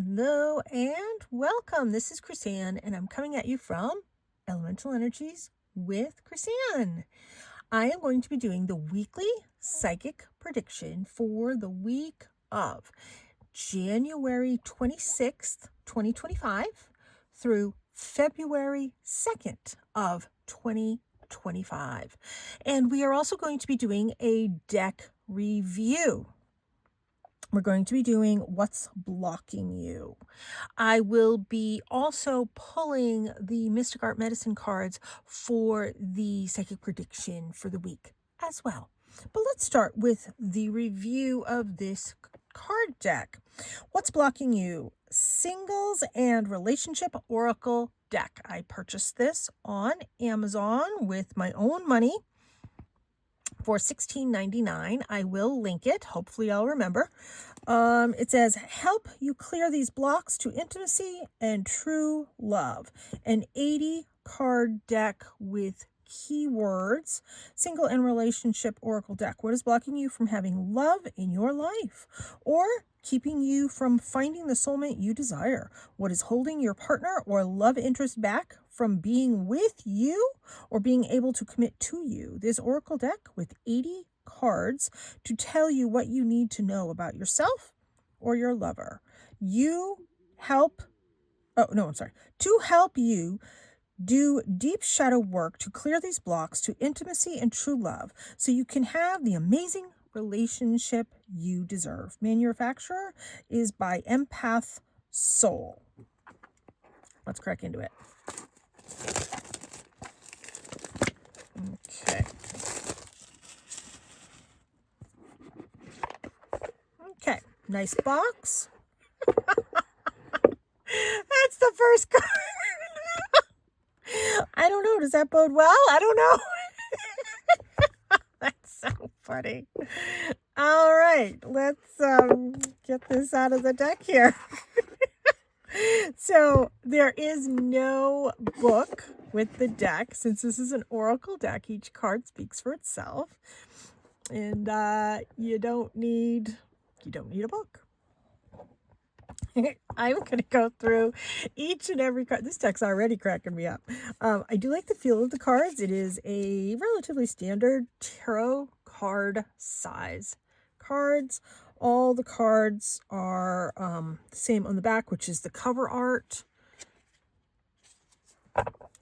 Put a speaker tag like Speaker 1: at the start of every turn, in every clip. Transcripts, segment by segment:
Speaker 1: Hello and welcome. This is Chrisanne, and I'm coming at you from Elemental Energies with Chrisanne. I am going to be doing the weekly psychic prediction for the week of January 26th, 2025 through February 2nd of 2025. And we are also going to be doing a deck review. We're going to be doing what's blocking you. I will be also pulling the Mystic Art Medicine cards for the psychic prediction for the week as well. But let's start with the review of this card deck. What's blocking you? Singles and Relationship Oracle deck. I purchased this on Amazon with my own money for $16.99. I will link it. Hopefully I'll remember. It says, help you clear these blocks to intimacy and true love. An 80 card deck with keywords. Single and Relationship Oracle deck. What is blocking you from having love in your life or keeping you from finding the soulmate you desire? What is holding your partner or love interest back from being with you or being able to commit to you? This Oracle deck with 80 cards to tell you what you need to know about yourself or your lover. To help you do deep shadow work to clear these blocks to intimacy and true love so you can have the amazing relationship you deserve. Manufacturer is by Empath Soul. Let's crack into it. Okay. Okay, nice box. That's the first card. I don't know. Does that bode well? I don't know. That's so funny. All right, let's get this out of the deck here. So there is no book with the deck since this is an oracle deck. Each card speaks for itself, and you don't need a book. I'm going to go through each and every card. This deck's already cracking me up. I do like the feel of the cards. It is a relatively standard tarot card size cards. All the cards are the same on the back, which is the cover art.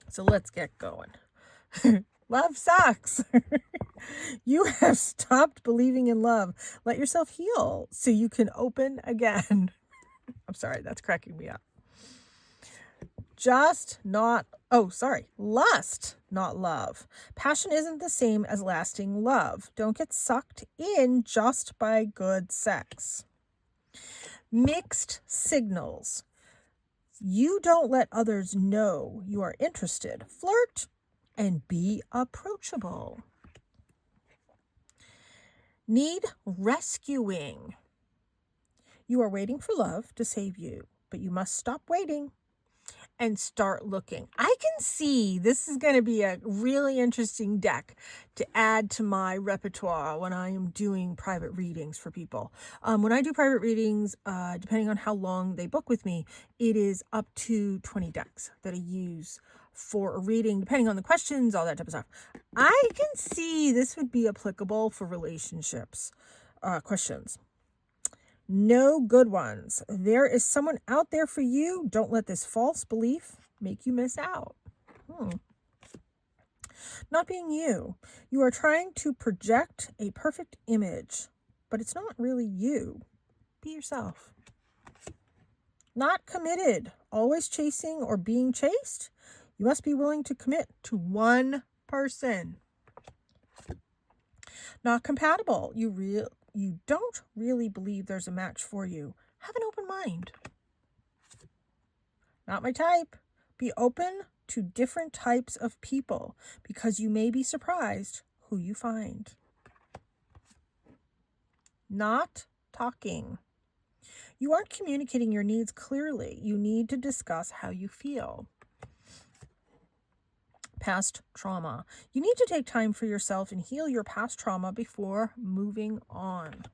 Speaker 1: So let's get going. Love sucks. You have stopped believing in love. Let yourself heal so you can open again. I'm sorry, that's cracking me up. Lust, not love. Passion isn't the same as lasting love. Don't get sucked in just by good sex. Mixed signals. You don't let others know you are interested. Flirt and be approachable. Need rescuing. You are waiting for love to save you, but you must stop waiting and start looking. I can see this is going to be a really interesting deck to add to my repertoire when I am doing private readings for people. When I do private readings, depending on how long they book with me, it is up to 20 decks that I use for a reading, depending on the questions, all that type of stuff. I can see this would be applicable for relationships questions. No good ones. There is someone out there for you. Don't let this false belief make you miss out. Not being you. You are trying to project a perfect image, but it's not really you. Be yourself. Not committed. Always chasing or being chased. You must be willing to commit to one person. Not compatible. You don't really believe there's a match for you. Have an open mind. Not my type. Be open to different types of people because you may be surprised who you find. Not talking. You aren't communicating your needs clearly. You need to discuss how you feel. Past trauma. You need to take time for yourself and heal your past trauma before moving on.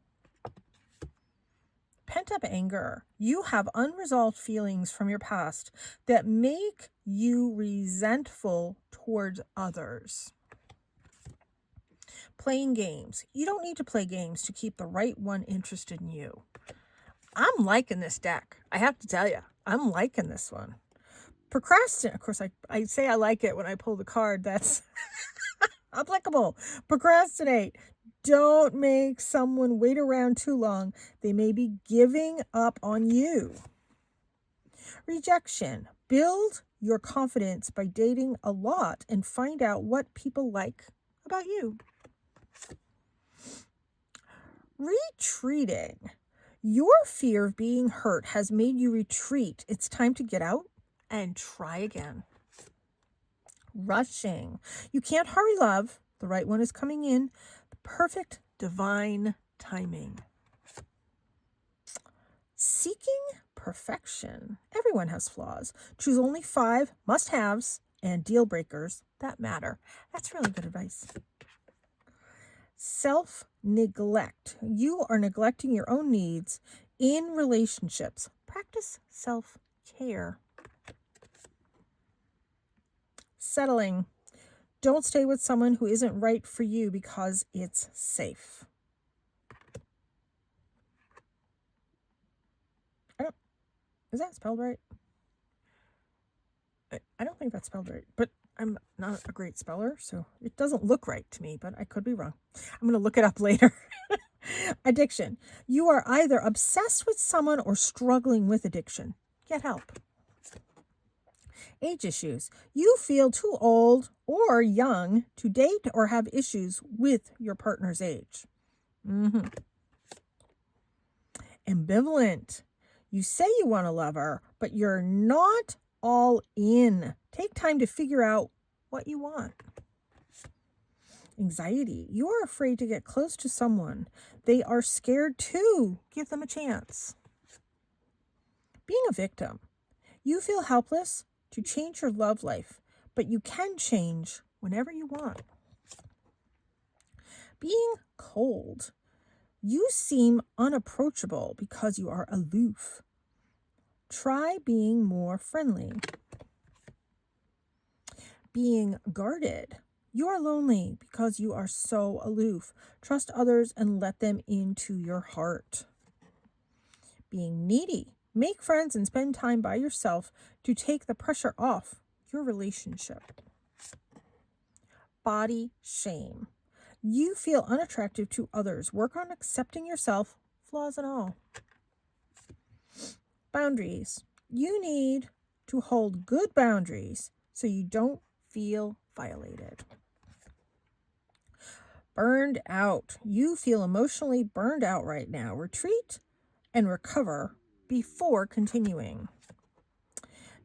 Speaker 1: pent-up anger. You have unresolved feelings from your past that make you resentful towards others. Playing games. You don't need to play games to keep the right one interested in you. I'm liking this deck. I have to tell you, I'm liking this one. Procrastinate. Of course, I say I like it when I pull the card. That's applicable. Procrastinate. Don't make someone wait around too long. They may be giving up on you. Rejection. Build your confidence by dating a lot and find out what people like about you. Retreating. Your fear of being hurt has made you retreat. It's time to get out and try again. Rushing. You can't hurry love. The right one is coming in. The perfect divine timing. Seeking perfection. Everyone has flaws. Choose only 5 must-haves and deal breakers that matter. That's really good advice. Self-neglect. You are neglecting your own needs in relationships. Practice self-care. Settling. Don't stay with someone who isn't right for you because it's safe. Is that spelled right? I don't think that's spelled right, but I'm not a great speller, so it doesn't look right to me, but I could be wrong. I'm going to look it up later. Addiction. You are either obsessed with someone or struggling with addiction. Get help. Age issues. You feel too old or young to date or have issues with your partner's age. Ambivalent. You say you want to love her, but you're not all in. Take time to figure out what you want. Anxiety. You are afraid to get close to someone. They are scared too. Give them a chance. Being a victim. You feel helpless to change your love life, but you can change whenever you want. Being cold. You seem unapproachable because you are aloof. Try being more friendly. Being guarded. You are lonely because you are so aloof. Trust others and let them into your heart. Being needy. Make friends and spend time by yourself to take the pressure off your relationship. Body shame. You feel unattractive to others. Work on accepting yourself, flaws and all. Boundaries. You need to hold good boundaries so you don't feel violated. Burned out. You feel emotionally burned out right now. Retreat and recover before continuing.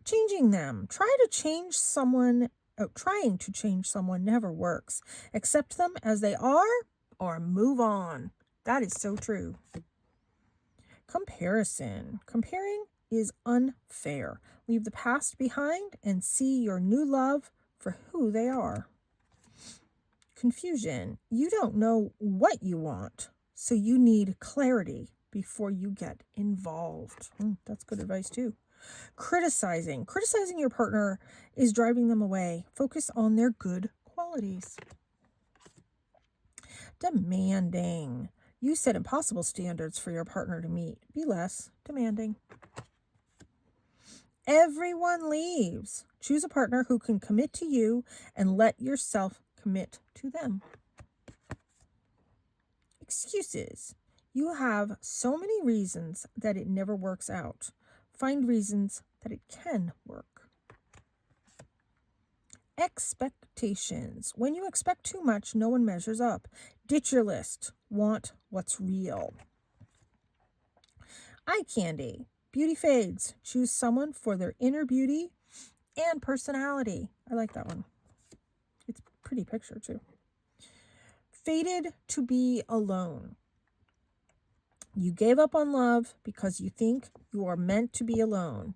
Speaker 1: Changing them. Trying to change someone never works. Accept them as they are or move on. That is so true. Comparison. Comparing is unfair. Leave the past behind and see your new love for who they are. Confusion. You don't know what you want, so you need clarity before you get involved. That's good advice too. Criticizing. Criticizing your partner is driving them away. Focus on their good qualities. Demanding. You set impossible standards for your partner to meet. Be less demanding. Everyone leaves. Choose a partner who can commit to you and let yourself commit to them. Excuses. You have so many reasons that it never works out. Find reasons that it can work. Expectations. When you expect too much, no one measures up. Ditch your list. Want what's real. Eye candy. Beauty fades. Choose someone for their inner beauty and personality. I like that one. It's a pretty picture too. Fated to be alone. You gave up on love because you think you are meant to be alone.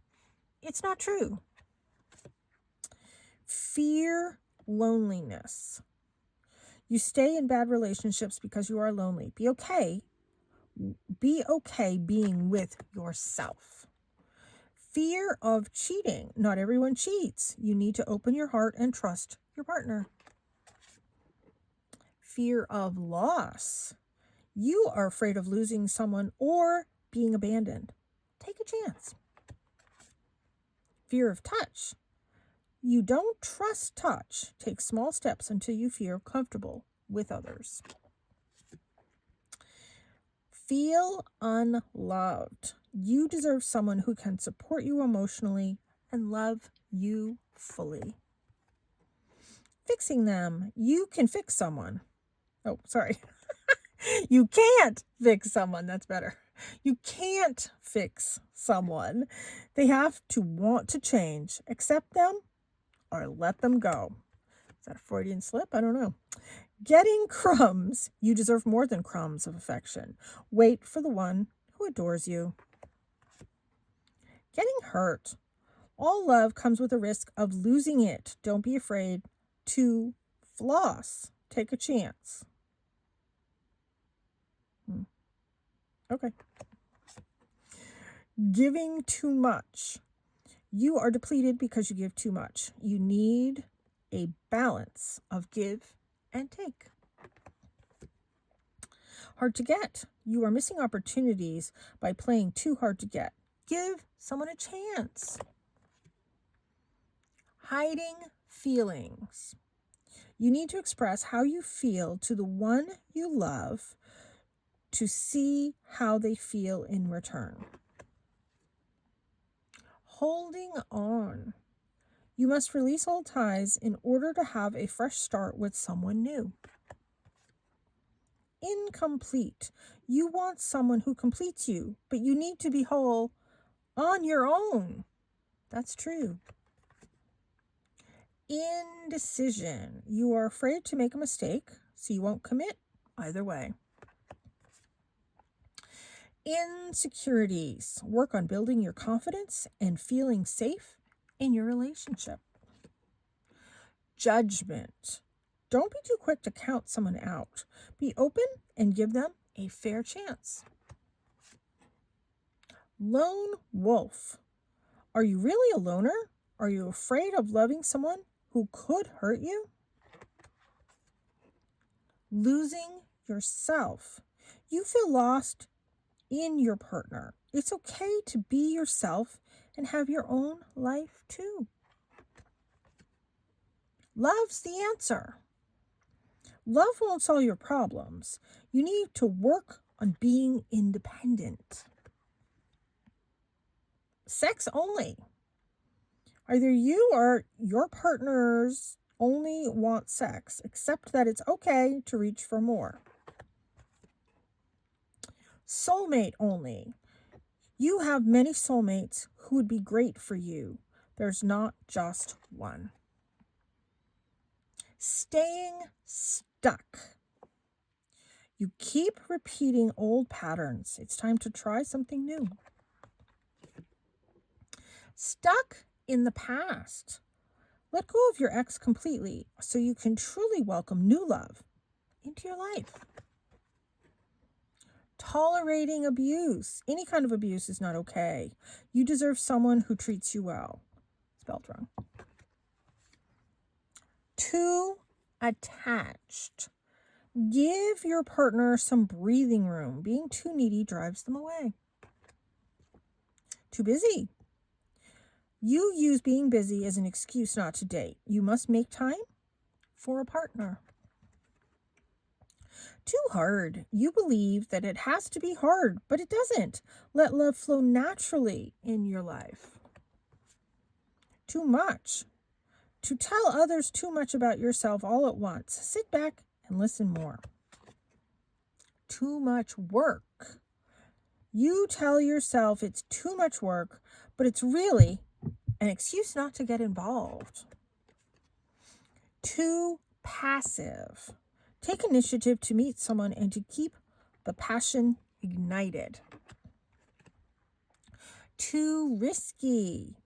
Speaker 1: It's not true. Fear loneliness. You stay in bad relationships because you are lonely. Be okay Be okay being with yourself. Fear of cheating. Not everyone cheats. You need to open your heart and trust your partner. Fear of loss. You are afraid of losing someone or being abandoned. Take a chance. Fear of touch. You don't trust touch. Take small steps until you feel comfortable with others. Feel unloved. You deserve someone who can support you emotionally and love you fully. Fixing them. You can fix someone. Oh, sorry. You can't fix someone. That's better. You can't fix someone. They have to want to change. Accept them or let them go. Is that a Freudian slip? I don't know. Getting crumbs. You deserve more than crumbs of affection. Wait for the one who adores you. Getting hurt. All love comes with a risk of losing it. Don't be afraid to floss. Take a chance. Okay. Giving too much. You are depleted because you give too much. You need a balance of give and take. Hard to get. You are missing opportunities by playing too hard to get. Give someone a chance. Hiding feelings. You need to express how you feel to the one you love to see how they feel in return. Holding on. You must release old ties in order to have a fresh start with someone new. Incomplete. You want someone who completes you, but you need to be whole on your own. That's true. Indecision. You are afraid to make a mistake, so you won't commit either way. Insecurities. Work on building your confidence and feeling safe in your relationship. Judgment. Don't be too quick to count someone out. Be open and give them a fair chance. Lone wolf. Are you really a loner? Are you afraid of loving someone who could hurt you? Losing yourself. You feel lost in your partner. It's okay to be yourself and have your own life too. Love's the answer. Love won't solve your problems. You need to work on being independent. Sex only. Either you or your partners only want sex, except that it's okay to reach for more. Soulmate only. You have many soulmates who would be great for you. There's not just one. Staying stuck. You keep repeating old patterns. It's time to try something new. Stuck in the past. Let go of your ex completely so you can truly welcome new love into your life. Tolerating abuse. Any kind of abuse is not okay. You deserve someone who treats you well. Spelled wrong. Too attached. Give your partner some breathing room. Being too needy drives them away. Too busy. You use being busy as an excuse not to date. You must make time for a partner. Too hard. You believe that it has to be hard, but it doesn't. Let love flow naturally in your life. Too much. To tell others too much about yourself all at once. Sit back and listen more. Too much work. You tell yourself it's too much work, but it's really an excuse not to get involved. Too passive. Take initiative to meet someone and to keep the passion ignited. Too risky.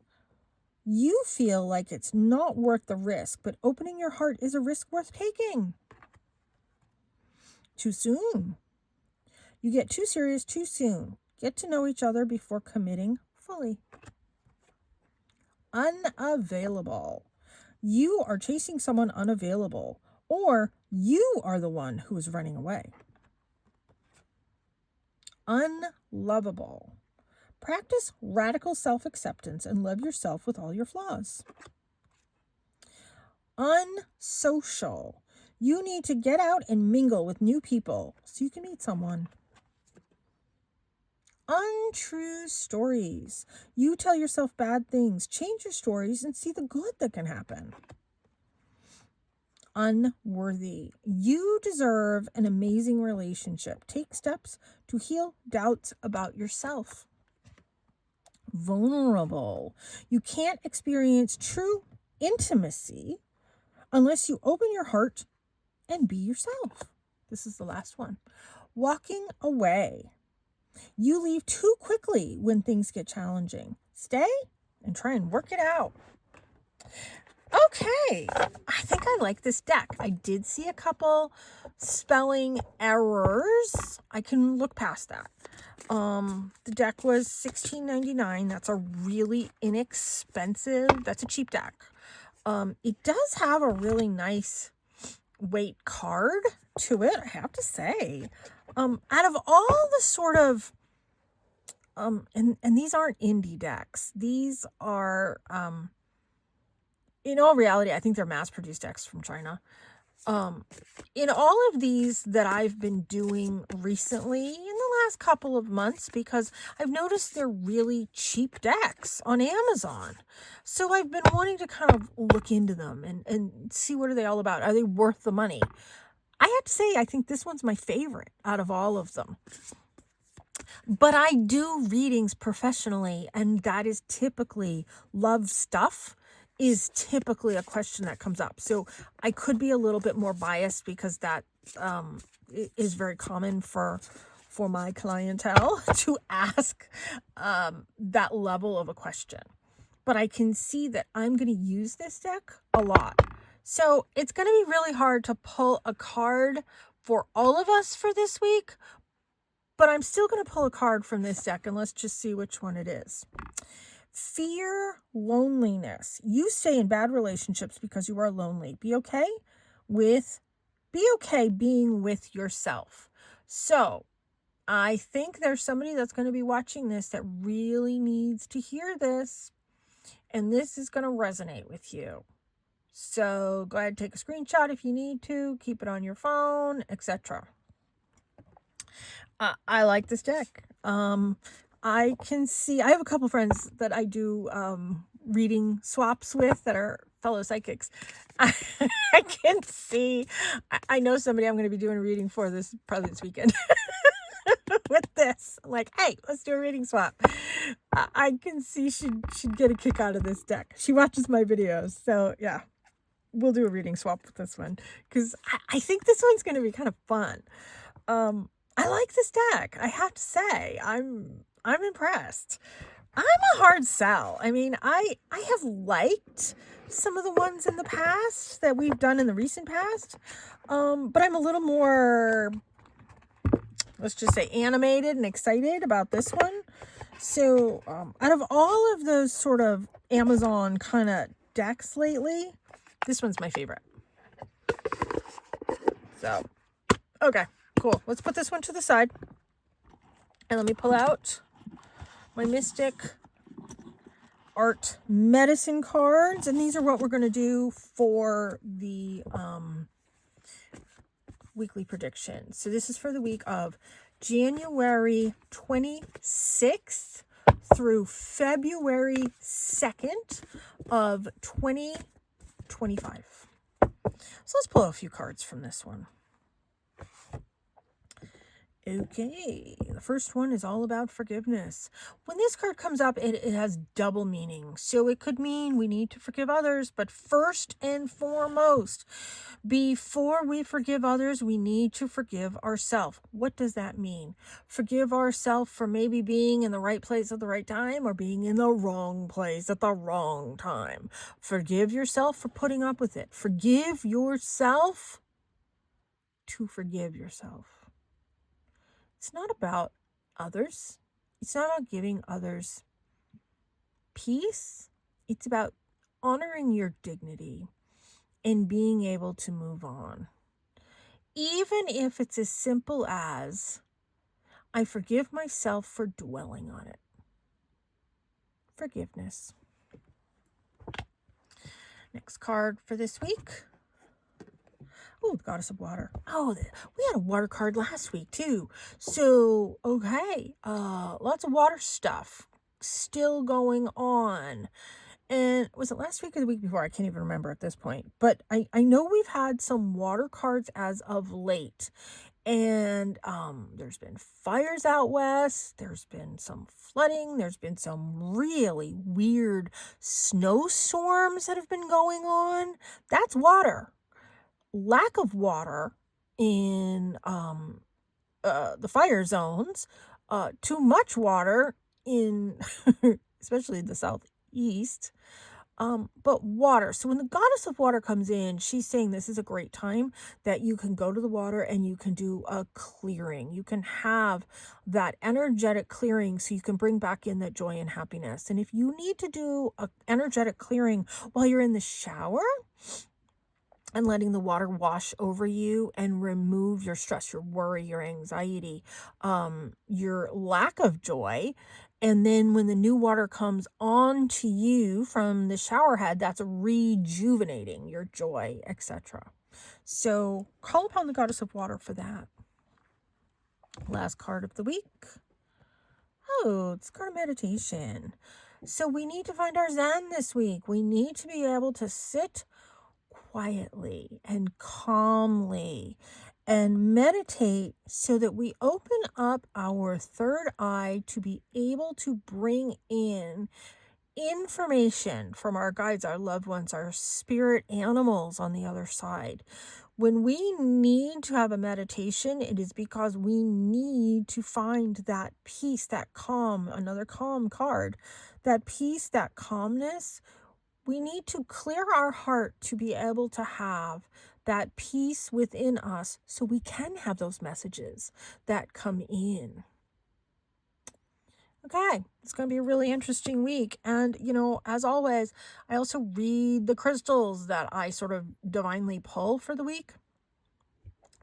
Speaker 1: You feel like it's not worth the risk, but opening your heart is a risk worth taking. Too soon. You get too serious too soon. Get to know each other before committing fully. Unavailable. You are chasing someone unavailable, or you are the one who is running away. Unlovable. Practice radical self-acceptance and love yourself with all your flaws. Unsocial. You need to get out and mingle with new people so you can meet someone. Untrue stories. You tell yourself bad things. Change your stories and see the good that can happen. Unworthy. You deserve an amazing relationship. Take steps to heal doubts about yourself. Vulnerable. You can't experience true intimacy unless you open your heart and be yourself. This is the last one. Walking away. You leave too quickly when things get challenging. Stay and try and work it out. Okay, I think I like this deck. I did see a couple spelling errors. I can look past that. The deck was $16.99. That's a really inexpensive, that's a cheap deck. It does have a really nice weight card to it, I have to say. Out of all the sort of, and these aren't indie decks. These are, in all reality, I think they're mass-produced decks from China. In all of these that I've been doing recently, in the last couple of months, because I've noticed they're really cheap decks on Amazon. So I've been wanting to kind of look into them and see what are they all about. Are they worth the money? I have to say, I think this one's my favorite out of all of them. But I do readings professionally, and that is typically love stuff is typically a question that comes up. So I could be a little bit more biased because that is very common for my clientele to ask that level of a question. But I can see that I'm going to use this deck a lot. So it's going to be really hard to pull a card for all of us for this week, but I'm still going to pull a card from this deck, and let's just see which one it is. Fear loneliness. You stay in bad relationships because you are lonely. Be okay being with yourself. So I think there's somebody that's going to be watching this that really needs to hear this, and this is going to resonate with you. So go ahead and take a screenshot if you need to, keep it on your phone, etc. I like this deck. I can see, I have a couple friends that I do reading swaps with that are fellow psychics. I can see, I know somebody I'm going to be doing a reading for this, probably this weekend. With this, I'm like, hey, let's do a reading swap. I can see she'd get a kick out of this deck. She watches my videos, so yeah, we'll do a reading swap with this one because I think this one's going to be kind of fun. I like this deck. I have to say, I'm impressed. I'm a hard sell. I mean, I have liked some of the ones in the past that we've done in the recent past, but I'm a little more, let's just say, animated and excited about this one. So out of all of those sort of Amazon kind of decks lately, this one's my favorite. So, okay, cool. Let's put this one to the side. And let me pull out my Mystic Art Medicine cards. And these are what we're going to do for the weekly prediction. So this is for the week of January 26th through February 2nd of 2025. So let's pull a few cards from this one. Okay, the first one is all about forgiveness. When this card comes up, it has double meaning. So it could mean we need to forgive others, but first and foremost, before we forgive others, we need to forgive ourselves. What does that mean? Forgive ourselves for maybe being in the right place at the right time or being in the wrong place at the wrong time. Forgive yourself for putting up with it. Forgive yourself to forgive yourself. it's not about others. It's not about giving others peace. It's about honoring your dignity and being able to move on. Even if it's as simple as, I forgive myself for dwelling on it. Forgiveness. Next card for this week. Oh, the Goddess of Water. Oh, we had a water card last week too. So, okay, lots of water stuff still going on. And was it last week or the week before? I can't even remember at this point. But I know we've had some water cards as of late. And there's been fires out west. There's been some flooding. There's been some really weird snowstorms that have been going on. That's water. Lack of water in the fire zones. Too much water in especially the southeast. But water. So when the Goddess of Water comes in, she's saying this is a great time that you can go to the water and you can do a clearing. You can have that energetic clearing so you can bring back in that joy and happiness. And if you need to do an energetic clearing while you're in the shower and letting the water wash over you and remove your stress, your worry, your anxiety, your lack of joy. And then when the new water comes on to you from the shower head, that's rejuvenating your joy, etc. So call upon the Goddess of Water for that. Last card of the week. Oh, it's card of meditation. So we need to find our Zen this week. We need to be able to sit quietly and calmly and meditate so that we open up our third eye to be able to bring in information from our guides, our loved ones, our spirit animals on the other side. When we need to have a meditation, it is because we need to find that peace, that calm, another calm card, that peace, that calmness. We need to clear our heart to be able to have that peace within us so we can have those messages that come in. Okay, it's going to be a really interesting week. And, as always, I also read the crystals that I sort of divinely pull for the week.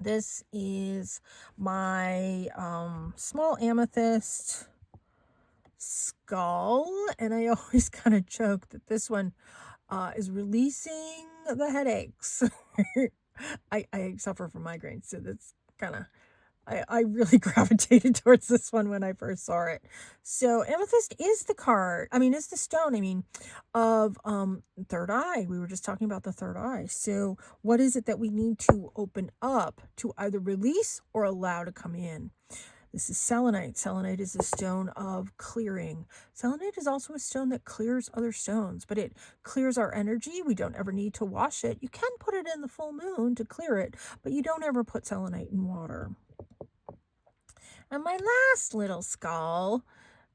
Speaker 1: This is my small amethyst skull, and I always kind of joke that this one is releasing the headaches. I suffer from migraines, so that's kind of, I really gravitated towards this one when I first saw it. So amethyst is is the stone, of third eye. We were just talking about the third eye. So what is it that we need to open up to either release or allow to come in? This is selenite. Selenite is a stone of clearing. Selenite is also a stone that clears other stones, but it clears our energy. We don't ever need to wash it. You can put it in the full moon to clear it, but you don't ever put selenite in water. And my last little skull,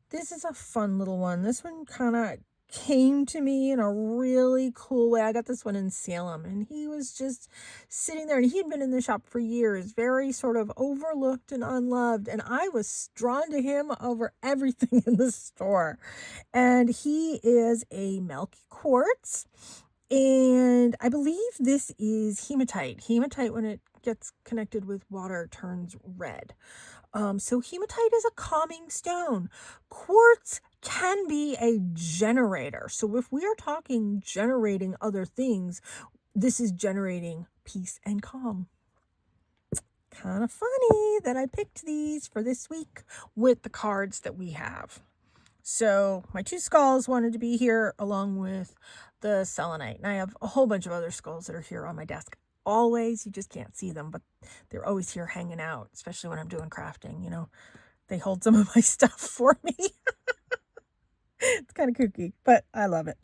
Speaker 1: this is a fun little one. This one kind of came to me in a really cool way. I got this one in Salem, and he was just sitting there, and he had been in the shop for years, very sort of overlooked and unloved, and I was drawn to him over everything in the store. And he is a milky quartz, and I believe this is hematite. Hematite, when it gets connected with water, turns red. So hematite is a calming stone. Quartz can be a generator. So if we are talking generating other things, this is generating peace and calm. Kind of funny that I picked these for this week with the cards that we have. So my two skulls wanted to be here along with the selenite. And I have a whole bunch of other skulls that are here on my desk. Always, you just can't see them, but they're always here hanging out, especially when I'm doing crafting. They hold some of my stuff for me. It's kind of kooky, but I love it.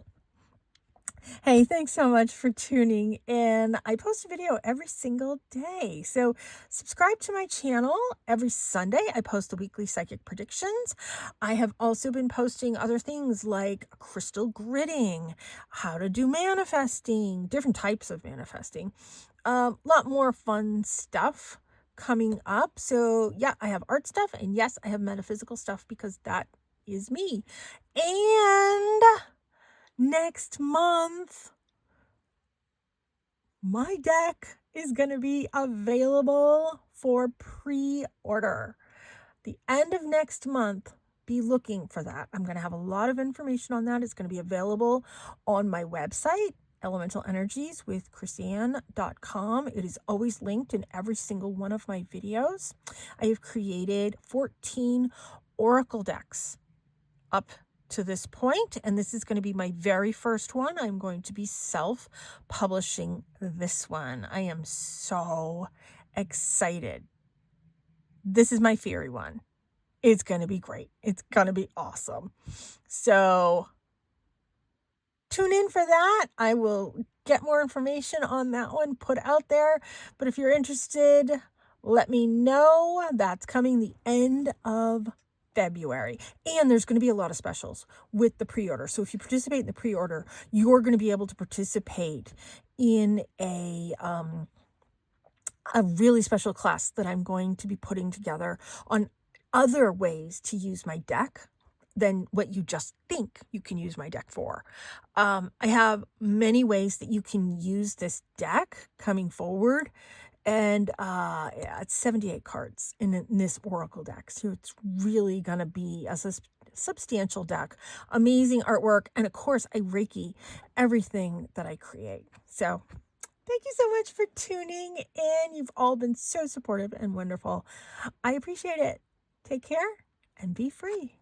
Speaker 1: Hey, thanks so much for tuning in. I post a video every single day. So subscribe to my channel. Every Sunday, I post the weekly psychic predictions. I have also been posting other things like crystal gridding, how to do manifesting, different types of manifesting. A lot more fun stuff coming up. So yeah, I have art stuff, and yes, I have metaphysical stuff because that is me. And next month, my deck is going to be available for pre-order. The end of next month, be looking for that. I'm going to have a lot of information on that. It's going to be available on my website, elementalenergieswithchrisanne.com. It is always linked in every single one of my videos. I have created 14 oracle decks up to this point, and this is going to be my very first one. I'm going to be self-publishing this one. I am so excited. This is my fairy one. It's going to be great. It's going to be awesome. So tune in for that. I will get more information on that one put out there. But if you're interested, let me know. That's coming the end of February. And there's going to be a lot of specials with the pre-order. So if you participate in the pre-order, you're going to be able to participate in a really special class that I'm going to be putting together on other ways to use my deck than what you just think you can use my deck for. I have many ways that you can use this deck coming forward. And yeah, it's 78 cards in this oracle deck. So it's really going to be a substantial deck. Amazing artwork. And of course, I Reiki everything that I create. So thank you so much for tuning in. You've all been so supportive and wonderful. I appreciate it. Take care and be free.